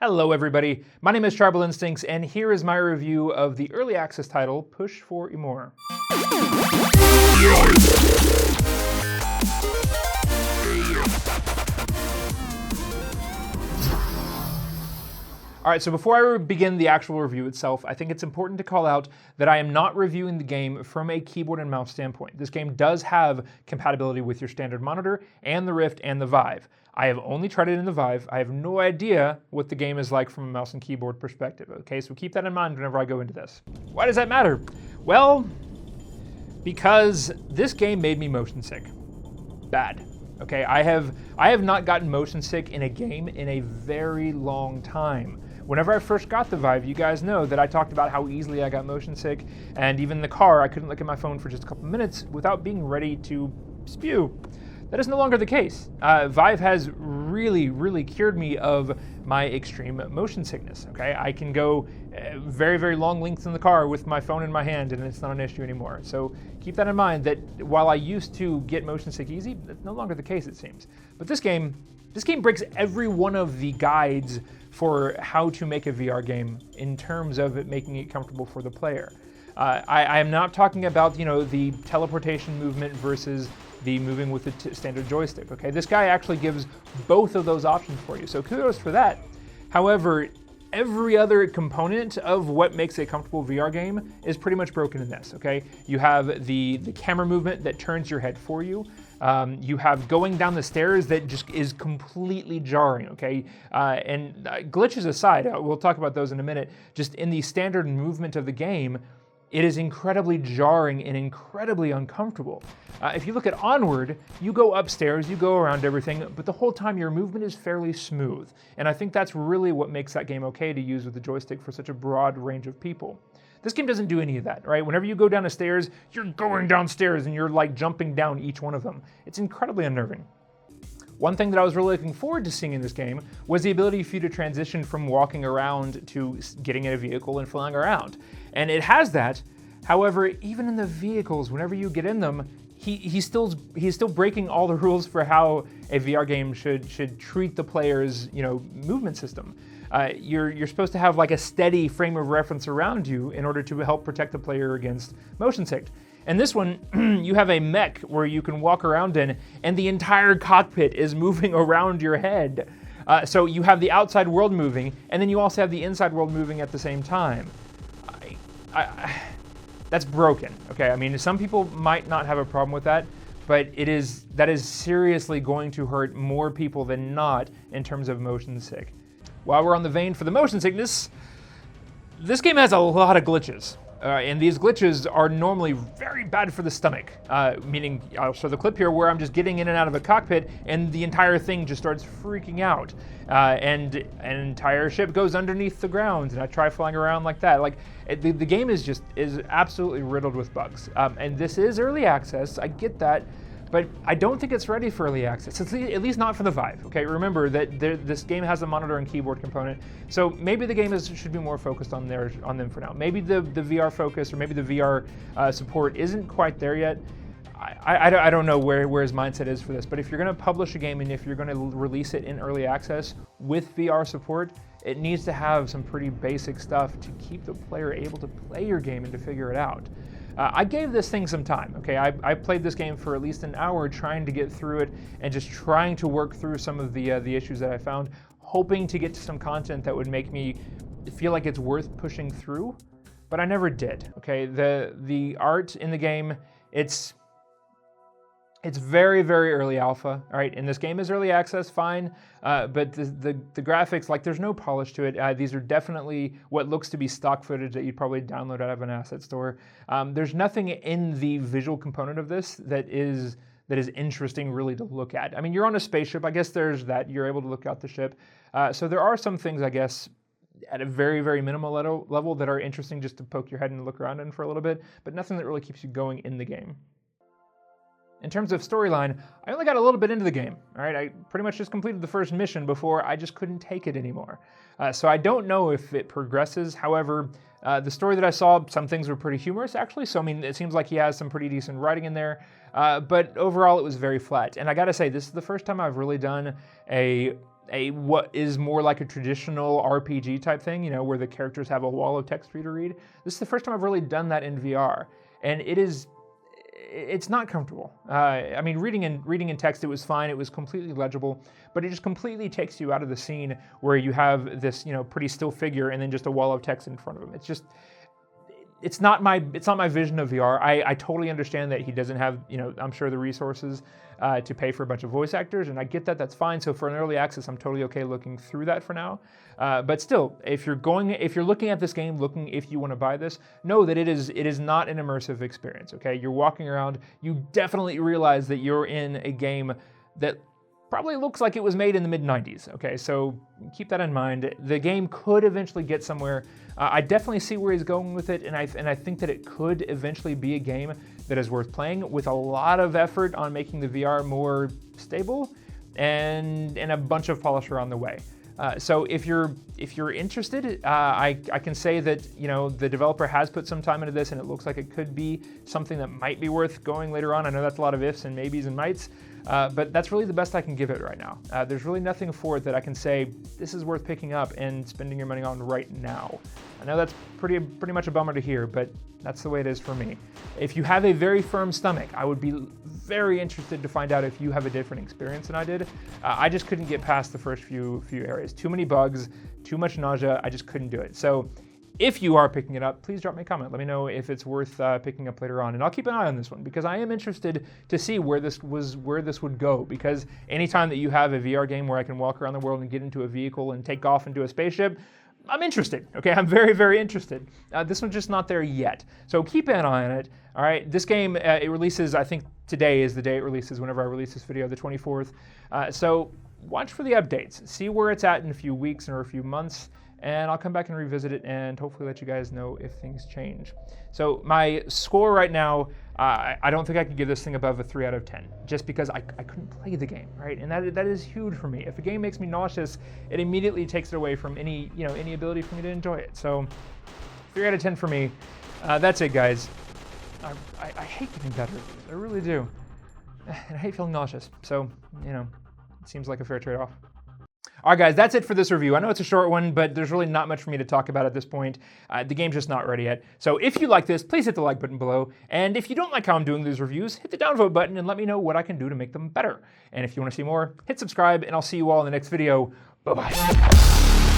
Hello everybody, my name is Tribal Instincts, and here is my review of the early access title, Push for Emor. Alright, so before I begin the actual review itself, I think it's important to call out that I am not reviewing the game from a keyboard and mouse standpoint. This game does have compatibility with your standard monitor, and the Rift, and the Vive. I have only tried it in the Vive. I have no idea what the game is like from a mouse and keyboard perspective, okay? So keep that in mind whenever I go into this. Why does that matter? Well, because this game made me motion sick. Bad. Okay, I have not gotten motion sick in a game in a very long time. Whenever I first got the Vive, you guys know that I talked about how easily I got motion sick, and even in the car, I couldn't look at my phone for just a couple minutes without being ready to spew. That is no longer the case. Vive has really cured me of my extreme motion sickness, okay? I can go very long lengths in the car with my phone in my hand and it's not an issue anymore. So keep that in mind that while I used to get motion sick easy, that's no longer the case, it seems. But this game breaks every one of the guides for how to make a VR game in terms of it making it comfortable for the player. I am not talking about, the teleportation movement versus the moving with the standard joystick, okay? This guy actually gives both of those options for you, so kudos for that. However, every other component of what makes a comfortable VR game is pretty much broken in this, okay? You have the camera movement that turns your head for you. You have going down the stairs that just is completely jarring, okay? And glitches aside, we'll talk about those in a minute, just in the standard movement of the game, it is incredibly jarring and incredibly uncomfortable. If you look at Onward, you go upstairs, you go around everything, but the whole time your movement is fairly smooth. And I think that's really what makes that game okay to use with the joystick for such a broad range of people. This game doesn't do any of that, right? Whenever you go down the stairs, you're going downstairs and you're like jumping down each one of them. It's incredibly unnerving. One thing that I was really looking forward to seeing in this game was the ability for you to transition from walking around to getting in a vehicle and flying around. And it has that. However, even in the vehicles, whenever you get in them, he's still breaking all the rules for how a VR game should treat the player's movement system. You're supposed to have like a steady frame of reference around you in order to help protect the player against motion sick. And this one, you have a mech where you can walk around in, and the entire cockpit is moving around your head. So you have the outside world moving, and then you also have the inside world moving at the same time. That's broken, okay? I mean, some people might not have a problem with that, but that is seriously going to hurt more people than not in terms of motion sick. While we're on the vein for the motion sickness, this game has a lot of glitches. And these glitches are normally very bad for the stomach, meaning I'll show the clip here where I'm just getting in and out of a cockpit and the entire thing just starts freaking out. And an entire ship goes underneath the ground and I try flying around like that. Like the game is absolutely riddled with bugs. And this is early access, I get that. But I don't think it's ready for early access, at least not for the Vive, okay? Remember that this game has a monitor and keyboard component, so maybe the game should be more focused on them for now. Maybe the VR focus or maybe the VR support isn't quite there yet. I don't know where his mindset is for this, but if you're gonna publish a game and if you're gonna release it in early access with VR support, it needs to have some pretty basic stuff to keep the player able to play your game and to figure it out. I gave this thing some time, okay? I played this game for at least an hour trying to get through it and just trying to work through some of the issues that I found, hoping to get to some content that would make me feel like it's worth pushing through, but I never did, okay? The art in the game, it's very early alpha, all right? And this game is early access, fine, but the graphics, like there's no polish to it. These are definitely what looks to be stock footage that you'd probably download out of an asset store. There's nothing in the visual component of this that is interesting really to look at. I mean, you're on a spaceship, I guess there's that, you're able to look out the ship. So there are some things, I guess, at a very minimal level that are interesting just to poke your head and look around in for a little bit, but nothing that really keeps you going in the game. In terms of storyline, I only got a little bit into the game, all right? I pretty much just completed the first mission before I just couldn't take it anymore. So I don't know if it progresses. However, the story that I saw, some things were pretty humorous, actually. So, I mean, it seems like he has some pretty decent writing in there. But overall, it was very flat. And I gotta say, this is the first time I've really done a what is more like a traditional RPG type thing, you know, where the characters have a wall of text for you to read. This is the first time I've really done that in VR, and it's not comfortable. I mean, reading in text, it was fine. It was completely legible, but it just completely takes you out of the scene where you have this, you know, pretty still figure and then just a wall of text in front of him. It's not my vision of VR. I totally understand that he doesn't have, you know, I'm sure the resources to pay for a bunch of voice actors, and I get that. That's fine. So for an early access, I'm totally okay looking through that for now. But still, if you're looking at this game, if you want to buy this, know that it is not an immersive experience. Okay, you're walking around. You definitely realize that you're in a game that probably looks like it was made in the mid-90s, okay? So keep that in mind. The game could eventually get somewhere. I definitely see where he's going with it, and I think that it could eventually be a game that is worth playing with a lot of effort on making the VR more stable and a bunch of polish on the way. So if you're interested, I can say that, you know, the developer has put some time into this, and it looks like it could be something that might be worth going later on. I know that's a lot of ifs and maybes and mights, but that's really the best I can give it right now. There's really nothing for it that I can say this is worth picking up and spending your money on right now. I know that's pretty much a bummer to hear, but that's the way it is for me. If you have a very firm stomach, I would be very interested to find out if you have a different experience than I did. I just couldn't get past the first few areas. Too many bugs, too much nausea. I just couldn't do it. So if you are picking it up, please drop me a comment. Let me know if it's worth picking up later on, and I'll keep an eye on this one because I am interested to see where this would go. Because anytime that you have a VR game where I can walk around the world and get into a vehicle and take off into a spaceship, I'm interested. Okay, I'm very, very interested. This one's just not there yet, so keep an eye on it. All right, this game it releases. I think today is the day it releases. Whenever I release this video, the 24th. So watch for the updates. See where it's at in a few weeks or a few months. And I'll come back and revisit it and hopefully let you guys know if things change. So my score right now, I don't think I could give this thing above a 3 out of 10, just because I couldn't play the game, right? And that is huge for me. If a game makes me nauseous, it immediately takes it away from any ability for me to enjoy it. So 3 out of 10 for me. That's it, guys. I hate getting bad reviews. I really do. And I hate feeling nauseous. So, you know, it seems like a fair trade-off. All right, guys, that's it for this review. I know it's a short one, but there's really not much for me to talk about at this point. The game's just not ready yet. So if you like this, please hit the like button below. And if you don't like how I'm doing these reviews, hit the downvote button and let me know what I can do to make them better. And if you want to see more, hit subscribe, and I'll see you all in the next video. Bye-bye.